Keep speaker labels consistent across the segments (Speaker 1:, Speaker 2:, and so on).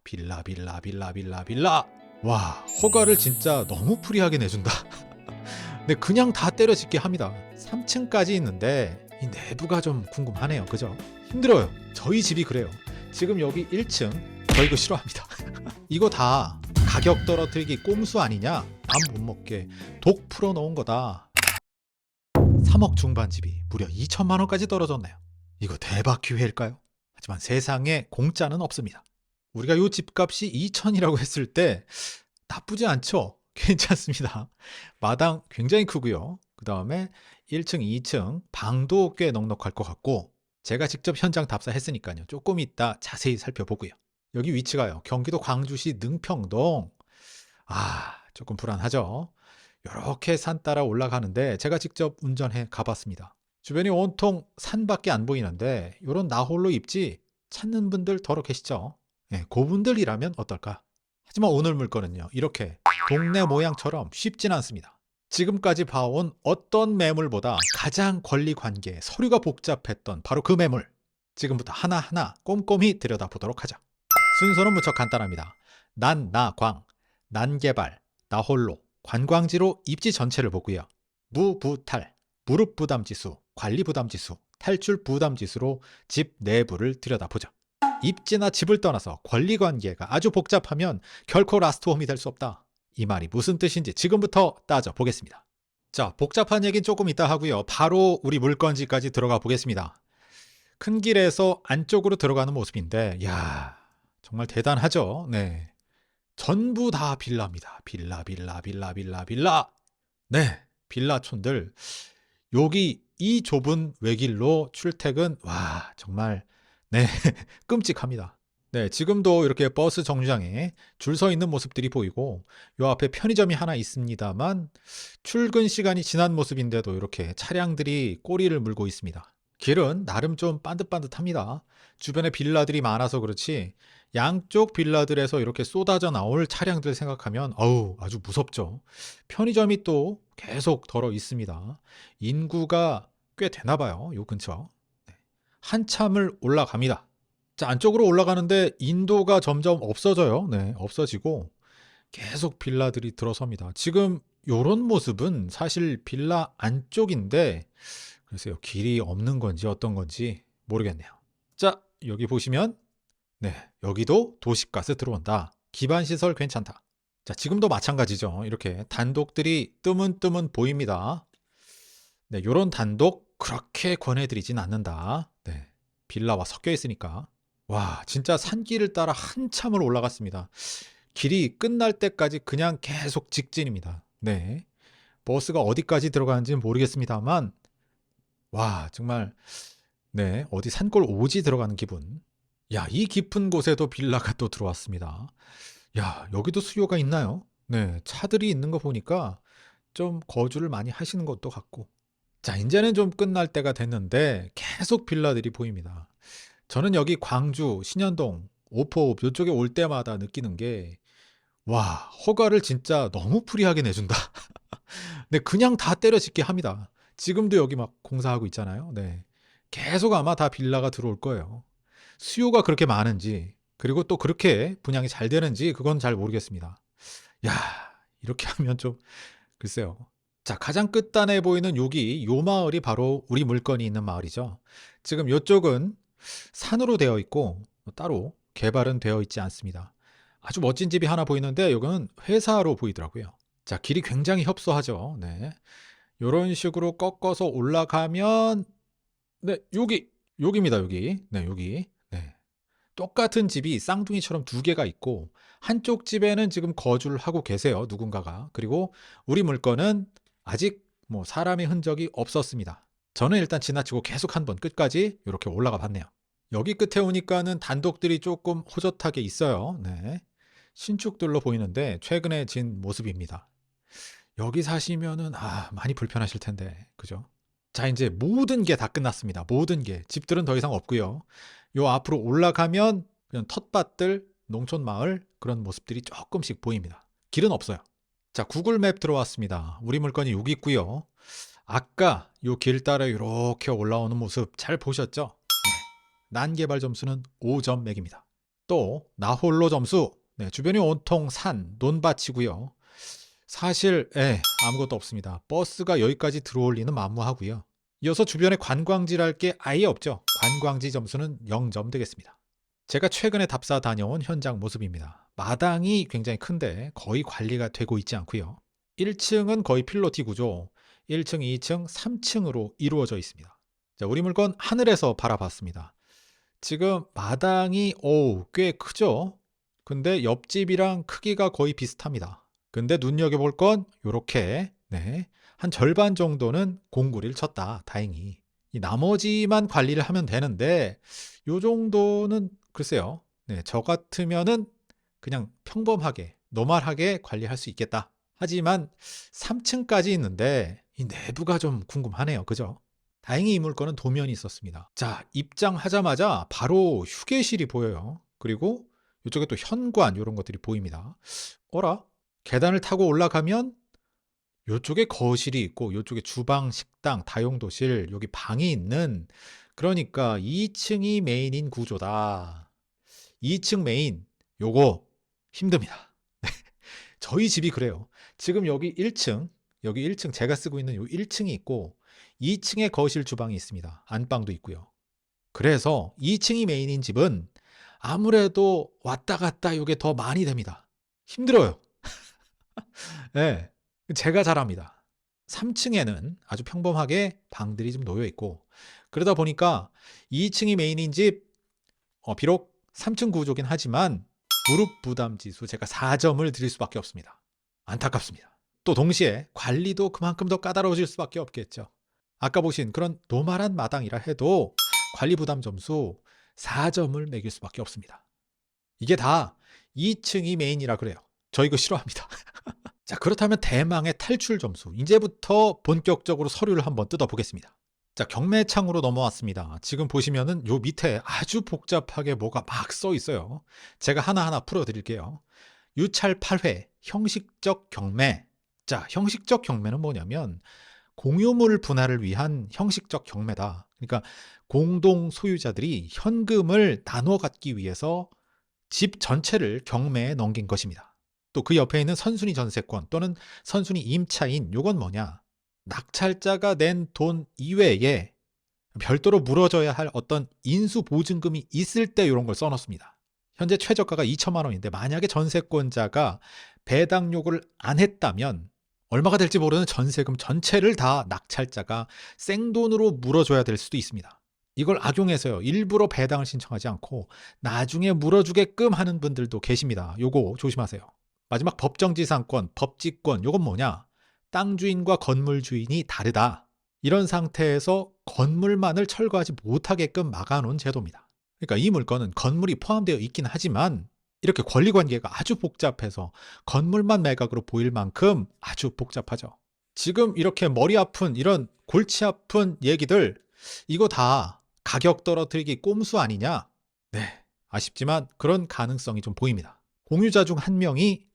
Speaker 1: 빌라 빌라 빌라 빌라 빌라. 와, 허가를 진짜 너무 프리하게 내준다. 근데 그냥 다 때려짓게 합니다. 3층까지 있는데 이 내부가 좀 궁금하네요. 그죠? 힘들어요. 저희 집이 그래요. 지금 여기 1층 저 이거 싫어합니다. 이거 다 가격 떨어뜨리기 꼼수 아니냐? 밥 못 먹게 독 풀어놓은 거다. 3억 중반 집이 무려 2천만 원까지 떨어졌네요. 이거 대박 기회일까요? 하지만 세상에 공짜는 없습니다. 우리가 요 집값이 2천이라고 했을 때 나쁘지 않죠? 괜찮습니다. 마당 굉장히 크고요. 그 다음에 1층, 2층 방도 꽤 넉넉할 것 같고, 제가 직접 현장 답사했으니까요. 조금 이따 자세히 살펴보고요. 여기 위치가요. 경기도 광주시 능평동. 조금 불안하죠? 이렇게 산 따라 올라가는데 제가 직접 운전해 가봤습니다. 주변이 온통 산밖에 안 보이는데 이런 나홀로 입지 찾는 분들 더러 계시죠? 네, 그분들이라면 어떨까? 하지만 오늘 물건은요, 이렇게 동네 모양처럼 쉽진 않습니다. 지금까지 봐온 어떤 매물보다 가장 권리관계, 서류가 복잡했던 바로 그 매물. 지금부터 하나하나 꼼꼼히 들여다보도록 하죠. 순서는 무척 간단합니다. 난, 나, 광, 난개발, 나홀로, 관광지로 입지 전체를 보고요. 무부탈, 무릎 부담지수, 관리 부담지수, 탈출 부담지수로 집 내부를 들여다보죠. 입지나 집을 떠나서 권리관계가 아주 복잡하면 결코 라스트홈이 될 수 없다. 이 말이 무슨 뜻인지 지금부터 따져보겠습니다. 자, 복잡한 얘기는 조금 이따 하고요. 바로 우리 물건지까지 들어가 보겠습니다. 큰 길에서 안쪽으로 들어가는 모습인데, 야, 정말 대단하죠? 네. 전부 다 빌라입니다. 빌라, 빌라, 빌라, 빌라, 빌라. 네, 빌라촌들. 여기 이 좁은 외길로 출퇴근, 와, 정말, 네, 끔찍합니다. 네, 지금도 이렇게 버스 정류장에 줄 서 있는 모습들이 보이고, 요 앞에 편의점이 하나 있습니다만, 출근 시간이 지난 모습인데도 이렇게 차량들이 꼬리를 물고 있습니다. 길은 나름 좀 반듯반듯합니다. 주변에 빌라들이 많아서 그렇지, 양쪽 빌라들에서 이렇게 쏟아져 나올 차량들 생각하면 아주 무섭죠. 편의점이 또 계속 덜어 있습니다. 인구가 꽤 되나 봐요, 요 근처. 네. 한참을 올라갑니다. 자, 안쪽으로 올라가는데 인도가 점점 없어져요. 네, 없어지고 계속 빌라들이 들어섭니다. 지금 요런 모습은 사실 빌라 안쪽인데, 글쎄요, 길이 없는 건지 어떤 건지 모르겠네요. 자, 여기 보시면 네, 여기도 도시가스 들어온다. 기반시설 괜찮다. 자, 지금도 마찬가지죠. 이렇게 단독들이 뜨문뜨문 보입니다. 네, 요런 단독 그렇게 권해드리진 않는다. 네, 빌라와 섞여 있으니까. 와, 진짜 산길을 따라 한참을 올라갔습니다. 길이 끝날 때까지 그냥 계속 직진입니다. 네, 버스가 어디까지 들어가는지는 모르겠습니다만, 와, 정말 네, 어디 산골 오지 들어가는 기분. 야, 이 깊은 곳에도 빌라가 또 들어왔습니다. 야, 여기도 수요가 있나요? 네, 차들이 있는 거 보니까 좀 거주를 많이 하시는 것도 같고. 자, 이제는 좀 끝날 때가 됐는데 계속 빌라들이 보입니다. 저는 여기 광주, 신현동, 오포 이쪽에 올 때마다 느끼는 게, 와, 허가를 진짜 너무 프리하게 내준다. 근데 그냥 다 때려짓게 합니다. 지금도 여기 막 공사하고 있잖아요. 네, 계속 아마 다 빌라가 들어올 거예요. 수요가 그렇게 많은지, 그리고 또 그렇게 분양이 잘 되는지 그건 잘 모르겠습니다. 야, 이렇게 하면 좀 글쎄요. 자, 가장 끝단에 보이는 여기 요 마을이 바로 우리 물건이 있는 마을이죠. 지금 요쪽은 산으로 되어 있고 따로 개발은 되어 있지 않습니다. 아주 멋진 집이 하나 보이는데 여기는 회사로 보이더라고요. 자, 길이 굉장히 협소하죠. 네, 요런 식으로 꺾어서 올라가면 네, 여기입니다. 여기. 네, 여기. 네. 똑같은 집이 쌍둥이처럼 두 개가 있고, 한쪽 집에는 지금 거주를 하고 계세요. 누군가가. 그리고 우리 물건은 아직 뭐 사람의 흔적이 없었습니다. 저는 일단 지나치고 계속 한번 끝까지 이렇게 올라가 봤네요. 여기 끝에 오니까는 단독들이 조금 호젓하게 있어요. 네, 신축들로 보이는데 최근에 진 모습입니다. 여기 사시면은 많이 불편하실 텐데, 그죠? 자, 이제 모든 게 다 끝났습니다. 모든 게. 집들은 더 이상 없고요. 요 앞으로 올라가면 그냥 텃밭들, 농촌 마을 그런 모습들이 조금씩 보입니다. 길은 없어요. 자, 구글 맵 들어왔습니다. 우리 물건이 여기 있고요. 아까 요 길 따라 이렇게 올라오는 모습 잘 보셨죠? 네. 난개발 점수는 5점 맥입니다. 또 나홀로 점수. 네, 주변이 온통 산, 논밭이고요. 사실 아무것도 없습니다. 버스가 여기까지 들어올 리는 만무하고요. 이어서 주변에 관광지랄 게 아예 없죠. 관광지 점수는 0점 되겠습니다. 제가 최근에 답사 다녀온 현장 모습입니다. 마당이 굉장히 큰데 거의 관리가 되고 있지 않고요. 1층은 거의 필로티 구조, 1층, 2층, 3층으로 이루어져 있습니다. 자, 우리 물건 하늘에서 바라봤습니다. 지금 마당이 꽤 크죠? 근데 옆집이랑 크기가 거의 비슷합니다. 근데 눈여겨볼 건 요렇게 한 절반 정도는 공구리를 쳤다. 다행히. 이 나머지만 관리를 하면 되는데 요 정도는 글쎄요. 저 같으면은 그냥 평범하게 노멀하게 관리할 수 있겠다. 하지만 3층까지 있는데 이 내부가 좀 궁금하네요. 그죠? 다행히 이 물건은 도면이 있었습니다. 자, 입장하자마자 바로 휴게실이 보여요. 그리고 이쪽에 또 현관 이런 것들이 보입니다. 어라? 계단을 타고 올라가면 이쪽에 거실이 있고 이쪽에 주방, 식당, 다용도실, 여기 방이 있는, 그러니까 2층이 메인인 구조다. 2층 메인 요거 힘듭니다. 저희 집이 그래요. 지금 여기 1층 제가 쓰고 있는 요 1층이 있고 2층에 거실 주방이 있습니다. 안방도 있고요. 그래서 2층이 메인인 집은 아무래도 왔다 갔다 요게 더 많이 됩니다. 힘들어요. 네, 제가 잘합니다. 3층에는 아주 평범하게 방들이 좀 놓여 있고, 그러다 보니까 2층이 메인인 집, 비록 3층 구조긴 하지만 무릎 부담 지수 제가 4점을 드릴 수밖에 없습니다. 안타깝습니다. 또 동시에 관리도 그만큼 더 까다로워질 수밖에 없겠죠. 아까 보신 그런 노멀한 마당이라 해도 관리 부담 점수 4점을 매길 수밖에 없습니다. 이게 다 2층이 메인이라 그래요. 저 이거 싫어합니다. 자, 그렇다면 대망의 탈출 점수. 이제부터 본격적으로 서류를 한번 뜯어보겠습니다. 자, 경매창으로 넘어왔습니다. 지금 보시면은 요 밑에 아주 복잡하게 뭐가 막 써 있어요. 제가 하나하나 풀어드릴게요. 유찰 8회 형식적 경매. 자, 형식적 경매는 뭐냐면 공유물 분할을 위한 형식적 경매다. 그러니까 공동 소유자들이 현금을 나눠 갖기 위해서 집 전체를 경매에 넘긴 것입니다. 또 그 옆에 있는 선순위 전세권 또는 선순위 임차인, 요건 뭐냐? 낙찰자가 낸 돈 이외에 별도로 물어줘야 할 어떤 인수보증금이 있을 때 이런 걸 써놓습니다. 현재 최저가가 2천만 원인데 만약에 전세권자가 배당 요구를 안 했다면 얼마가 될지 모르는 전세금 전체를 다 낙찰자가 생돈으로 물어줘야 될 수도 있습니다. 이걸 악용해서요, 일부러 배당을 신청하지 않고 나중에 물어주게끔 하는 분들도 계십니다. 요거 조심하세요. 마지막 법정지상권, 법지권, 요건 뭐냐? 땅 주인과 건물 주인이 다르다. 이런 상태에서 건물만을 철거하지 못하게끔 막아놓은 제도입니다. 그러니까 이 물건은 건물이 포함되어 있긴 하지만 이렇게 권리관계가 아주 복잡해서 건물만 매각으로 보일 만큼 아주 복잡하죠. 지금 이렇게 머리 아픈 이런 골치 아픈 얘기들, 이거 다 가격 떨어뜨리기 꼼수 아니냐? 네, 아쉽지만 그런 가능성이 좀 보입니다. 공유자 중 한 명이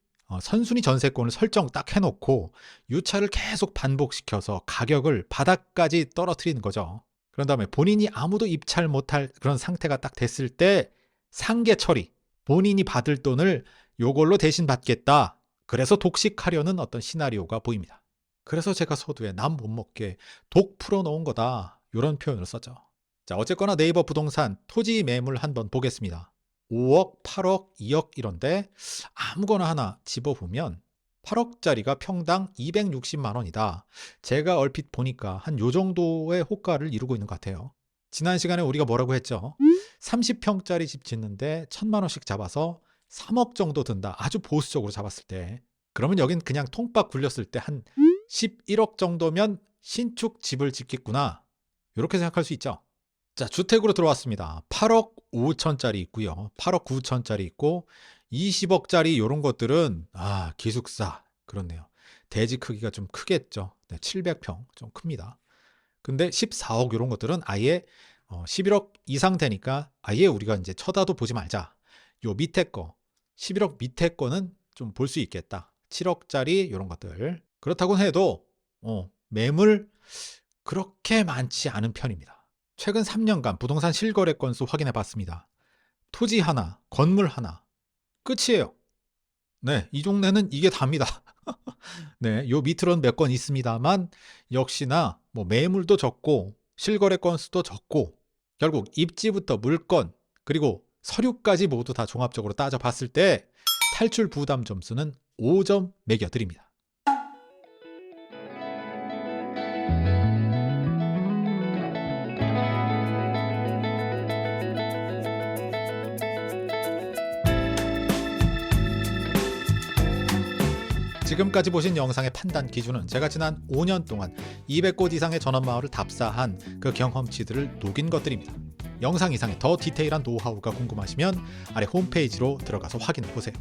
Speaker 1: 선순위 전세권을 설정 딱 해놓고 유찰을 계속 반복시켜서 가격을 바닥까지 떨어뜨리는 거죠. 그런 다음에 본인이 아무도 입찰 못할 그런 상태가 딱 됐을 때 상계 처리, 본인이 받을 돈을 요걸로 대신 받겠다. 그래서 독식하려는 어떤 시나리오가 보입니다. 그래서 제가 서두에 남 못 먹게 독 풀어놓은 거다, 이런 표현을 썼죠. 자, 어쨌거나 네이버 부동산 토지 매물 한번 보겠습니다. 5억, 8억, 2억 이런데 아무거나 하나 집어보면 8억짜리가 평당 260만 원이다. 제가 얼핏 보니까 한 요 정도의 호가를 이루고 있는 것 같아요. 지난 시간에 우리가 뭐라고 했죠? 30평짜리 집 짓는데 1,000만 원씩 잡아서 3억 정도 든다. 아주 보수적으로 잡았을 때. 그러면 여긴 그냥 통박 굴렸을 때 한 11억 정도면 신축 집을 짓겠구나. 이렇게 생각할 수 있죠. 자, 주택으로 들어왔습니다. 8억 5천짜리 있고요. 8억 9천짜리 있고 20억짜리 이런 것들은 기숙사 그렇네요. 대지 크기가 좀 크겠죠. 네, 700평 좀 큽니다. 근데 14억 이런 것들은 아예 11억 이상 되니까 아예 우리가 이제 쳐다도 보지 말자. 요 밑에 거 11억 밑에 거는 좀 볼 수 있겠다. 7억짜리 이런 것들. 그렇다고 해도 매물 그렇게 많지 않은 편입니다. 최근 3년간 부동산 실거래 건수 확인해 봤습니다. 토지 하나, 건물 하나. 끝이에요. 네, 이 동네는 이게 답니다. 네, 요 밑으로는 몇 건 있습니다만 역시나 뭐 매물도 적고 실거래 건수도 적고 결국 입지부터 물건 그리고 서류까지 모두 다 종합적으로 따져봤을 때 탈출 부담 점수는 5점 매겨드립니다. 지금까지 보신 영상의 판단 기준은 제가 지난 5년 동안 200곳 이상의 전원마을을 답사한 그 경험치들을 녹인 것들입니다. 영상 이상의 더 디테일한 노하우가 궁금하시면 아래 홈페이지로 들어가서 확인해보세요.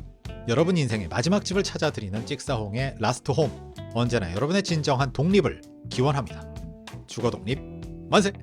Speaker 1: 여러분 인생의 마지막 집을 찾아드리는 찍사홍의 라스트 홈, 언제나 여러분의 진정한 독립을 기원합니다. 주거 독립 만세!